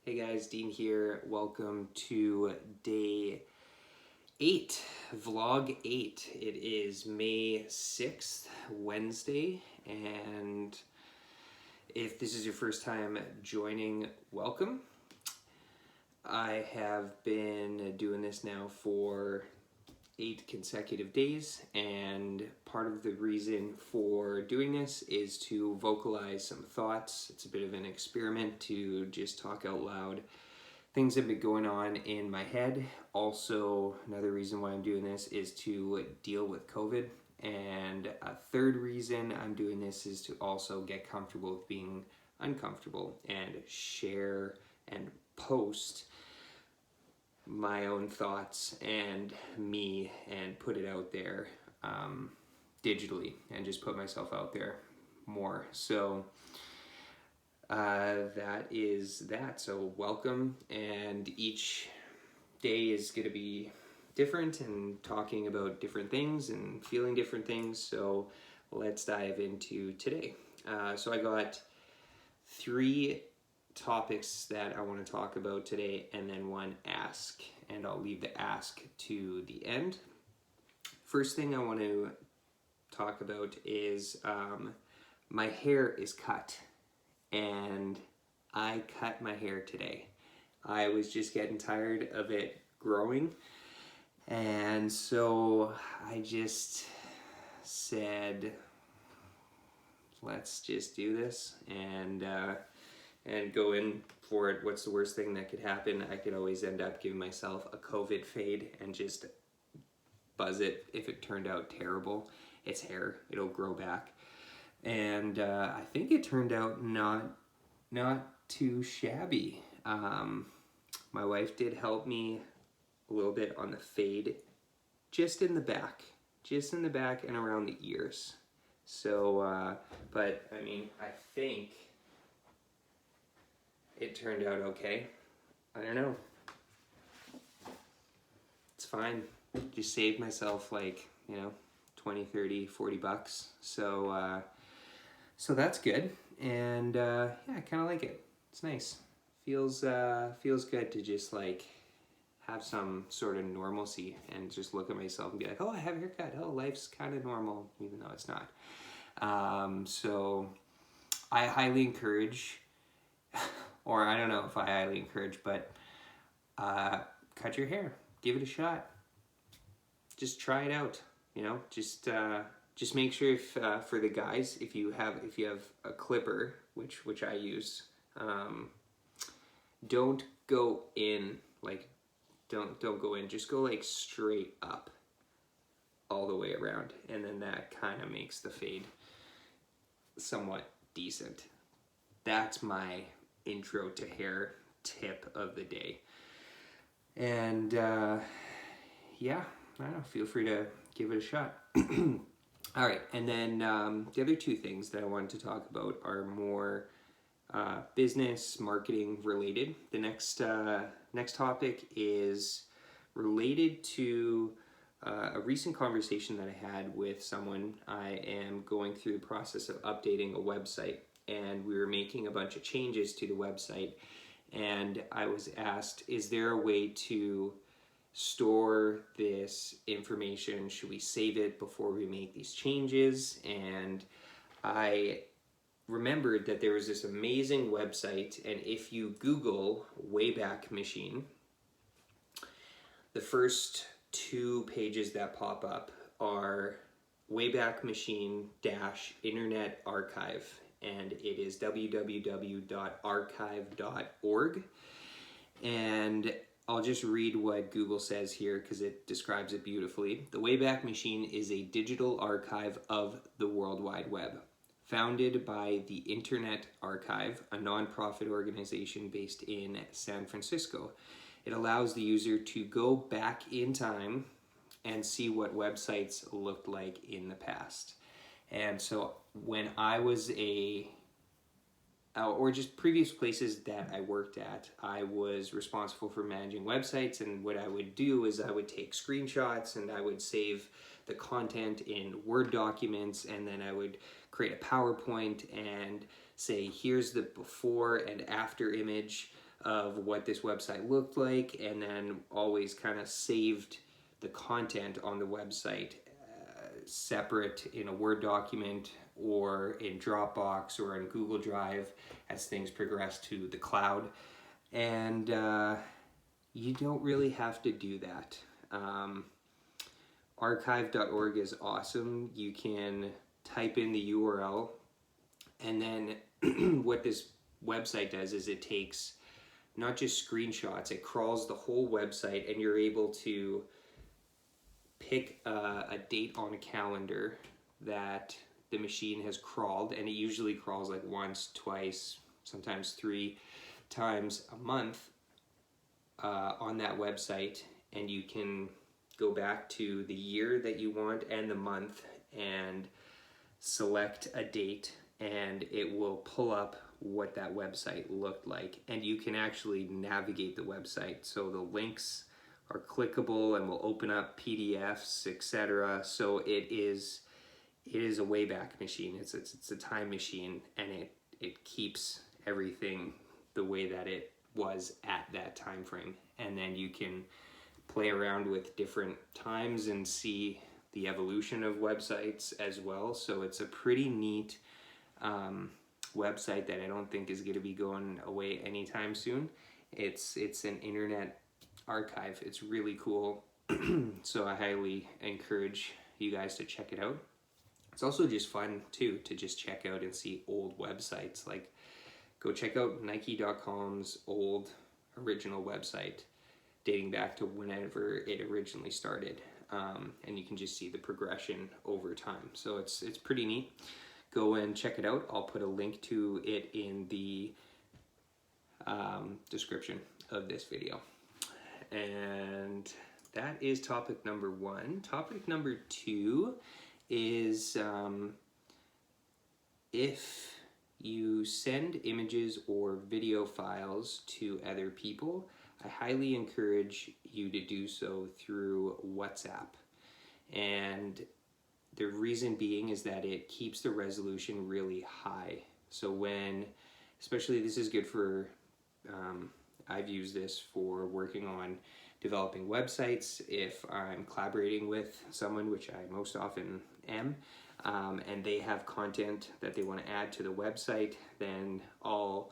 Hey guys, Dean here. Welcome to day 8, vlog 8. It is May 6th, Wednesday, and if this is your first time joining, welcome. I have been doing this now for 8 consecutive days, and part of the reason for doing this is to vocalize some thoughts. It's a bit of an experiment to just talk out loud things that have been going on in my head. Also, another reason why I'm doing this is to deal with COVID, and a third reason I'm doing this is to also get comfortable with being uncomfortable and share and post my own thoughts and me and put it out there digitally and just put myself out there more. So that is that. So welcome, and each day is going to be different and talking about different things and feeling different things. So let's dive into today. So I got 3 topics that I want to talk about today, and then one ask, and I'll leave the ask to the end. First thing I want to talk about is my hair is cut, and I cut my hair today. I was just getting tired of it growing, and so I just said, let's just do this and go in for it. What's the worst thing that could happen? I could always end up giving myself a COVID fade and just buzz it. If it turned out terrible, it's hair, it'll grow back. And I think it turned out not too shabby. My wife did help me a little bit on the fade, just in the back and around the ears. So, but I mean, I think it turned out okay. I don't know. It's fine. Just saved myself like, 20, 30, 40 bucks. So, so that's good. And yeah, I kind of like it. It's nice. Feels good to just like have some sort of normalcy and just look at myself and be like, oh, I have a haircut. Oh, life's kind of normal, even though it's not. So I highly encourage, or I don't know if I highly encourage, but cut your hair, give it a shot. Just try it out, just make sure if for the guys, if you have a clipper, which I use, don't go in, like don't go in, just go like straight up all the way around, and then that kind of makes the fade somewhat decent. That's my intro to hair tip of the day. And yeah, I don't know, feel free to give it a shot. All right, and then the other 2 things that I wanted to talk about are more business marketing related. The next topic is related to a recent conversation that I had with someone. I am going through the process of updating a website, and we were making a bunch of changes to the website, and I was asked, is there a way to store this information? Should we save it before we make these changes? And I remembered that there was this amazing website, and if you Google Wayback Machine, the first 2 pages that pop up are Wayback Machine Internet Archive, and it is www.archive.org. And I'll just read what Google says here because it describes it beautifully. The Wayback Machine is a digital archive of the World Wide Web. Founded by the Internet Archive, a nonprofit organization based in San Francisco, it allows the user to go back in time and see what websites looked like in the past. And so when I was or just previous places that I worked at, I was responsible for managing websites, and what I would do is I would take screenshots and I would save the content in Word documents, and then I would create a PowerPoint and say, here's the before and after image of what this website looked like, and then always kind of saved the content on the website separate in a Word document or in Dropbox or in Google Drive as things progress to the cloud. And you don't really have to do that. Archive.org is awesome. You can type in the URL, and then what this website does is it takes not just screenshots, it crawls the whole website, and you're able to pick a date on a calendar that the machine has crawled, and it usually crawls like once, twice, sometimes 3 times a month on that website, and you can go back to the year that you want and the month and select a date, and it will pull up what that website looked like, and you can actually navigate the website. So the links are clickable and will open up PDFs, etc. So it is a Wayback Machine. It's a time machine, and it keeps everything the way that it was at that time frame. And then you can play around with different times and see the evolution of websites as well. So it's a pretty neat website that I don't think is going to be going away anytime soon. It's an internet archive. It's really cool. So I highly encourage you guys to check it out. It's also just fun too to just check out and see old websites. Like, go check out Nike.com's old original website dating back to whenever it originally started, and you can just see the progression over time. So it's pretty neat. Go and check it out. I'll put a link to it in the description of this video. And that is topic number 1. Topic number 2 is if you send images or video files to other people, I highly encourage you to do so through WhatsApp. And the reason being is that it keeps the resolution really high. So when, especially this is good for, I've used this for working on developing websites. If I'm collaborating with someone, which I most often am, and they have content that they want to add to the website, then I'll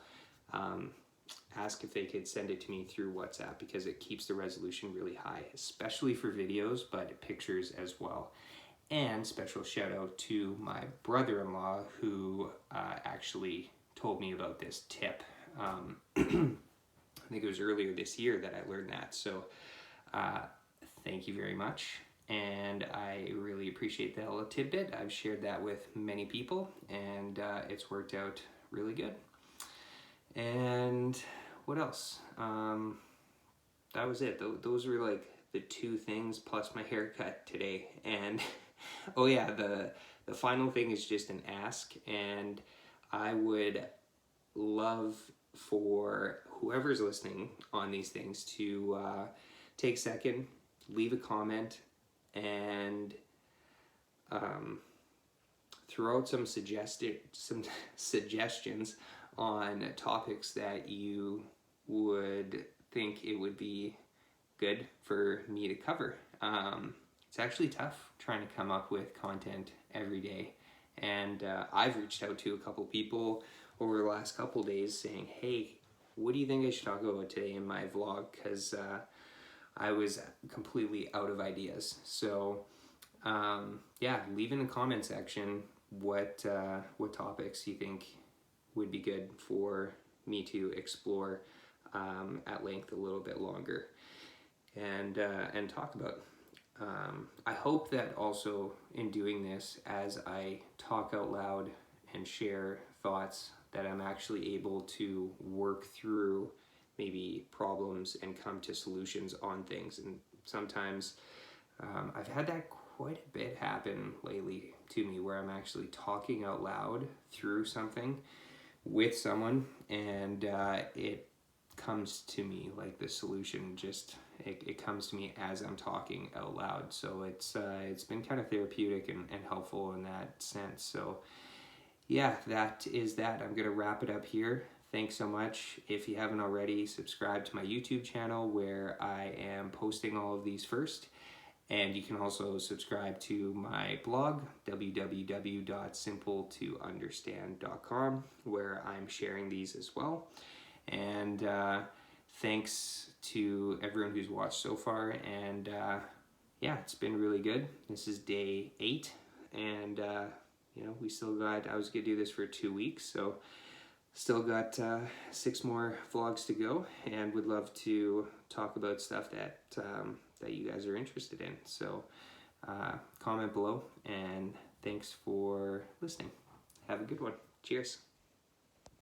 ask if they could send it to me through WhatsApp, because it keeps the resolution really high, especially for videos, but pictures as well. And special shout out to my brother-in-law who actually told me about this tip. I think it was earlier this year that I learned that. So thank you very much. And I really appreciate that little tidbit. I've shared that with many people, and it's worked out really good. And what else? That was it. Those were like the 2 things plus my haircut today. And oh yeah, the final thing is just an ask, and I would love for whoever's listening on these things to take a second, leave a comment, and throw out some suggestions on topics that you would think it would be good for me to cover. It's actually tough trying to come up with content every day, and I've reached out to a couple people over the last couple days saying, hey, what do you think I should talk about today in my vlog? Because I was completely out of ideas. So yeah, leave in the comment section what topics you think would be good for me to explore at length a little bit longer and talk about. I hope that also in doing this, as I talk out loud and share thoughts, that I'm actually able to work through maybe problems and come to solutions on things. And sometimes I've had that quite a bit happen lately to me, where I'm actually talking out loud through something with someone, and it comes to me like the solution, just it comes to me as I'm talking out loud. So it's been kind of therapeutic and helpful in that sense. So yeah, that is that. I'm gonna wrap it up here. thanks so much. If you haven't already, subscribe to my YouTube channel where I am posting all of these first. And you can also subscribe to my blog, www.simpletounderstand.com, where I'm sharing these as well. And thanks to everyone who's watched so far. And yeah, it's been really good. This is day 8. And, you know, we still got, I was going to do this for 2 weeks. So still got 6 more vlogs to go. And would love to talk about stuff that that you guys are interested in. So comment below, and thanks for listening. Have a good one. Cheers.